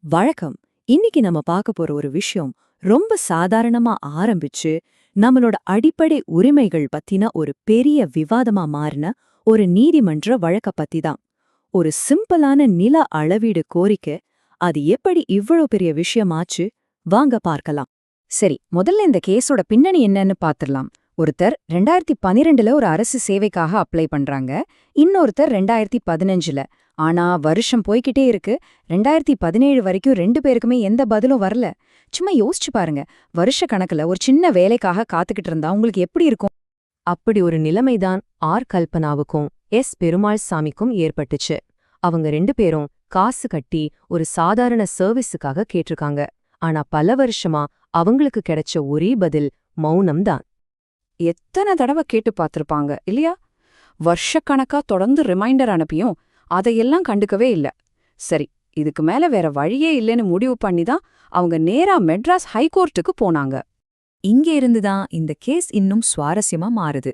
வழக்கம். இன்னைக்கு நம்ம பார்க்க போற ஒரு விஷயம் ரொம்ப சாதாரணமா ஆரம்பிச்சு நம்மளோட அடிப்படை உரிமைகள் பத்தின ஒரு பெரிய விவாதமா மாறின ஒரு நீதிமன்ற வழக்க பத்தி தான். ஒரு சிம்பிளான நில அளவீடு கோரிக்கை அது எப்படி இவ்வளவு பெரிய விஷயமாச்சு வாங்க பார்க்கலாம். சரி, முதல்ல இந்த கேஸோட பின்னணி என்னன்னு பாத்துடலாம். ஒருத்தர் 2012ல ஒரு அரசு சேவைக்காக அப்ளை பண்றாங்க, இன்னொருத்தர் 2015ல. ஆனா வருஷம் போய்கிட்டே இருக்கு. 2017 வரைக்கும் ரெண்டு பேருக்குமே எந்த பதிலும் வரல. சும்மா யோசிச்சு பாருங்க, வருஷ கணக்குல ஒரு சின்ன வேலைக்காக காத்துக்கிட்டு இருந்தா உங்களுக்கு எப்படி இருக்கும்? அப்படி ஒரு நிலைமைதான் ஆர் கல்பனாவுக்கும் பெருமாள் சாமிக்கும் ஏற்பட்டுச்சு. அவங்க ரெண்டு பேரும் காசு கட்டி ஒரு சாதாரண சர்வீஸுக்காக கேட்டிருக்காங்க. ஆனா பல வருஷமா அவங்களுக்கு கிடைச்ச ஒரே பதில் மௌனம்தான். எத்தனை தடவை கேட்டு பார்த்திருப்பாங்க இல்லையா? வருஷக்கணக்கா தொடர்ந்து ரிமைண்டர் அனுப்பியும் அதையெல்லாம் கண்டுக்கவே இல்ல. சரி, இதுக்கு மேல வேற வழியே இல்லைன்னு முடிவு பண்ணி தான் அவங்க நேரா மெட்ராஸ் ஹைகோர்ட்டுக்கு போனாங்க. இங்க இருந்துதான் இந்த கேஸ் இன்னும் சுவாரஸ்யமா மாறுது.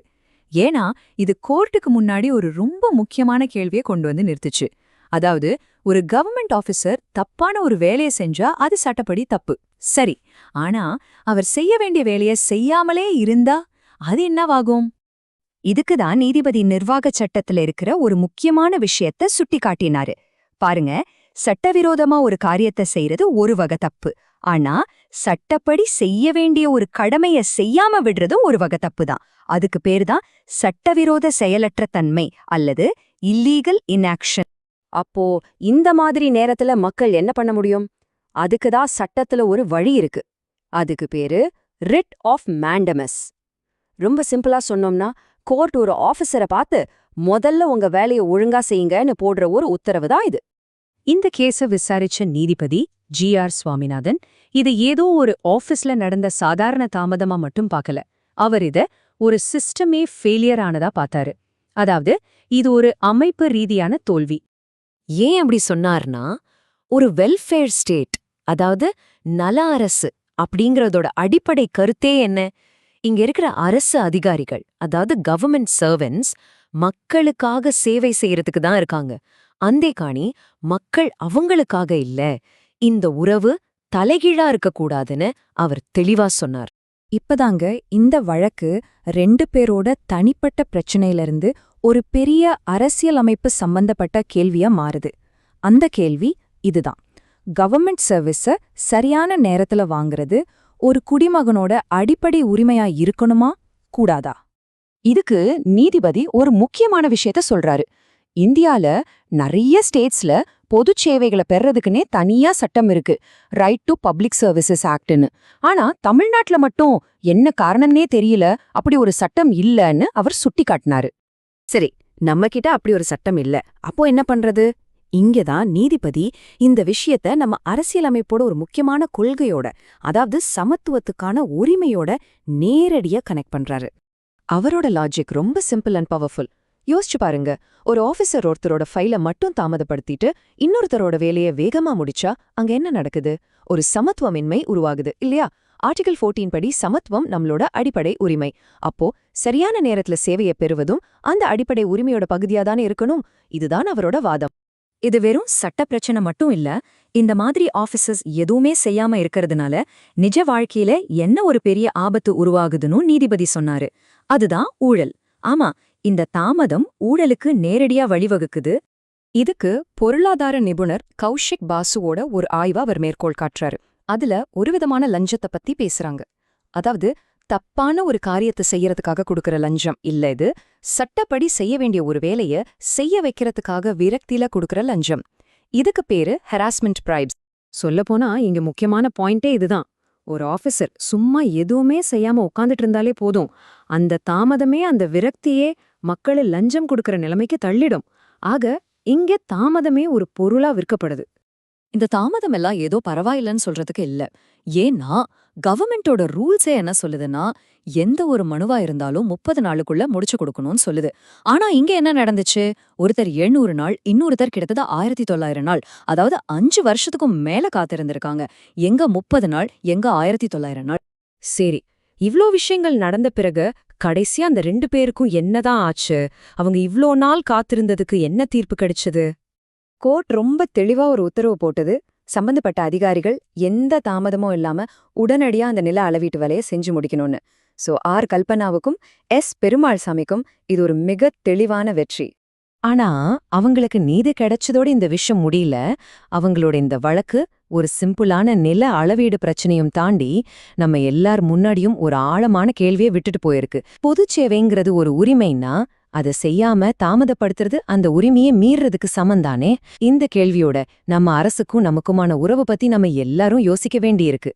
ஏன்னா இது கோர்ட்டுக்கு முன்னாடி ஒரு ரொம்ப முக்கியமான கேள்வியை கொண்டு வந்து நிறுத்துச்சு. அதாவது, ஒரு கவர்மெண்ட் ஆபீசர் தப்பான ஒரு வேலையை செஞ்சா அது சட்டப்படி தப்பு, சரி. ஆனா அவர் செய்ய வேண்டிய வேலையை செய்யாமலே இருந்தா அது என்னவாகும்? இதுக்குதான் நீதிபதி நிர்வாக சட்டத்துல இருக்கிற ஒரு முக்கியமான விஷயத்த சுட்டி காட்டினாரு. பாருங்க, சட்டவிரோதமா ஒரு காரியத்தை செய்யறது ஒரு வகை தப்பு. ஆனா சட்டப்படி செய்ய வேண்டிய ஒரு கடமைய செய்யாம விடுறதும் ஒரு வகை தப்பு தான். அதுக்கு பேருதான் சட்டவிரோத செயலற்ற தன்மை அல்லது இல்லீகல் இன்ஆக்ஷன். அப்போ இந்த மாதிரி நேரத்துல மக்கள் என்ன பண்ண முடியும்? அதுக்குதான் சட்டத்துல ஒரு வழி இருக்கு. அதுக்கு பேரு ரிட் ஆஃப் மேண்டமஸ். ரொம்ப சிம்பிளா சொன்னோம்னா, கோர்ட் ஒரு ஆபீசரை பார்த்து முதல்ல உங்க வேலையை ஒழுங்கா செய்யுங்கன்னு போடுற ஒரு உத்தரவு தான் இது. இந்த கேஸ விசாரிச்ச நீதிபதி ஜி.ஆர். சுவாமிநாதன் இது ஏதோ ஒரு ஆபீஸ்ல நடந்த சாதாரண தாமதமா மட்டும் பார்க்கல. அவர் இத ஒரு சிஸ்டமே ஃபெயிலியர் ஆனதா பார்த்தாரு. அதாவது இது ஒரு அமைப்பு ரீதியான தோல்வி. ஏன் அப்படி சொன்னார்னா, ஒரு வெல்ஃபேர் ஸ்டேட், அதாவது நல அரசு அப்படிங்கறதோட அடிப்படை கருத்தே என்ன? இங்க இருக்கிற அரசு அதிகாரிகள், அதாவது கவர்மெண்ட் சர்வன்ட்ஸ், மக்களுக்காக சேவை செய்யறதுக்கு தான் இருக்காங்க. அந்தே காணி மக்கள் அவங்களுக்காக இல்ல. இந்த உறவு தலைகீழா இருக்கக்கூடாதுன்னு அவர் தெளிவா சொன்னார். இப்பதாங்க இந்த வழக்கு ரெண்டு பேரோட தனிப்பட்ட பிரச்சனையிலிருந்து ஒரு பெரிய அரசியலமைப்பு சம்பந்தப்பட்ட கேள்வியா மாறுது. அந்த கேள்வி இதுதான்: கவர்மெண்ட் சர்வீஸ சரியான நேரத்துல வாங்குறது ஒரு குடிமகனோட அடிப்படை உரிமையா இருக்கணுமா கூடாதா? இதுக்கு நீதிபதி ஒரு முக்கியமான விஷயத்த சொல்றாரு. இந்தியால நிறைய ஸ்டேட்ஸ்ல பொது சேவைகளை பெறதுக்குன்னே தனியா சட்டம் இருக்கு, ரைட் டு பப்ளிக் சர்வீசஸ் ஆக்ட்னு. ஆனா தமிழ்நாட்டுல மட்டும் என்ன காரணம்னே தெரியல, அப்படி ஒரு சட்டம் இல்லன்னு அவர் சுட்டி காட்டினாரு. சரி, நம்ம கிட்ட அப்படி ஒரு சட்டம் இல்ல, அப்போ என்ன பண்றது? இங்கதான் நீதிபதி இந்த விஷயத்த நம்ம அரசியலமைப்போட ஒரு முக்கியமான கொள்கையோட, அதாவது சமத்துவத்துக்கான உரிமையோட நேரடியா கனெக்ட் பண்றாரு. அவரோட லாஜிக் ரொம்ப சிம்பிள் அண்ட் பவர்ஃபுல். யோசிச்சு பாருங்க, ஒரு ஆபீசர் ஒருத்தரோட ஃபைலை மட்டும் தாமதப்படுத்திட்டு இன்னொருத்தரோட வேலையை வேகமா முடிச்சா அங்க என்ன நடக்குது? ஒரு சமத்துவமின்மை உருவாகுது இல்லையா? ஆர்டிகல் 14 படி சமத்துவம் நம்மளோட அடிப்படை உரிமை. அப்போ சரியான நேரத்துல சேவையை பெறுவதும் அந்த அடிப்படை உரிமையோட பகுதியாதானே இருக்கணும். இதுதான் அவரோட வாதம். இது வெறும் சட்ட பிரச்சனை மட்டும் இல்ல. இந்த மாதிரி ஆபீசர்ஸ் எதுவுமே செய்யாம இருக்கிறதுனால நிஜ வாழ்க்கையில என்ன ஒரு பெரிய ஆபத்து உருவாகுதுன்னு நீதிபதி சொன்னாரு. அதுதான் ஊழல். ஆமா, இந்த தாமதம் ஊழலுக்கு நேரடியா வழிவகுக்குது. இதுக்கு பொருளாதார நிபுணர் கௌஷிக் பாசுவோட ஒரு ஆய்வா அவர் மேற்கோள் காட்டுறாரு. அதுல ஒரு விதமான லஞ்சத்தை பத்தி பேசுறாங்க. அதாவது தப்பான ஒரு காரியத்தை செய்யறதுக்காக கொடுக்கற லஞ்சம் இல்ல, இது சட்டப்படி செய்ய வேண்டிய ஒரு வேலைய செய்ய வைக்கிறதுக்காக விரக்தியில கொடுக்கற லஞ்சம். இதுக்கு பேரு ஹராஸ்மெண்ட் பிரைப்ஸ். சொல்லப்போனா இங்க முக்கியமான பாயிண்டே இதுதான். ஒரு ஆபீசர் சும்மா எதுவுமே செய்யாம உட்காந்துட்டு இருந்தாலே போதும், அந்த தாமதமே அந்த விரக்தியே மக்களை லஞ்சம் கொடுக்கற நிலைமைக்கு தள்ளிடும். ஆக இங்க தாமதமே ஒரு பொருளா விற்கப்படுது. இந்த தாமதம் எல்லாம் ஏதோ பரவாயில்லன்னு சொல்றதுக்கு இல்ல. ஏன்னா கவர்மெண்டோட ரூல்ஸே என்ன சொல்லுதுன்னா, எந்த ஒரு மனுவா இருந்தாலும் 30 நாளுக்குள்ள முடிச்சு கொடுக்கணும்னு சொல்லுது. ஆனா இங்க என்ன நடந்துச்சு? ஒருத்தர் 700 நாள், இன்னொருத்தர் கிட்டத்தட்ட 1900 நாள், அதாவது 5 வருஷத்துக்கும் மேல காத்திருந்திருக்காங்க. எங்க 30 நாள், எங்க 1900 நாள்? சரி, இவ்ளோ விஷயங்கள் நடந்த பிறகு கடைசியா அந்த 2 பேருக்கும் என்னதான் ஆச்சு? அவங்க இவ்ளோ நாள் காத்திருந்ததுக்கு என்ன தீர்ப்பு கிடைச்சது? கோர்ட் ரொம்ப தெளிவா ஒரு உத்தரவு போட்டது. சம்பந்தப்பட்ட அதிகாரிகள் எந்த தாமதமும் இல்லாம உடனடியா அந்த நில அளவீட்டு வேலையை செஞ்சு முடிக்கணும்னு. சோ ஆர் கல்பனாவுக்கும் பெருமாள் சாமிக்கும் இது ஒரு மிக தெளிவான வெற்றி. ஆனா அவங்களுக்கு நீதி கிடைச்சதோட இந்த விஷயம் முடியல. அவங்களோட இந்த வழக்கு ஒரு சிம்பிளான நில அளவீடு பிரச்சனையும் தாண்டி நம்ம எல்லார் முன்னாடியும் ஒரு ஆழமான கேள்வியை விட்டுட்டு போயிருக்கு. பொதுச் சேவைங்கிறது ஒரு உரிமைன்னா அதை செய்யாம தாமதப்படுத்துறது அந்த உரிமையை மீறதுக்கு சமந்தானே? இந்த கேள்வியோட நம்ம அரசுக்கும் நமக்குமான உறவு பத்தி நம்ம எல்லாரும் யோசிக்க வேண்டியிருக்கு.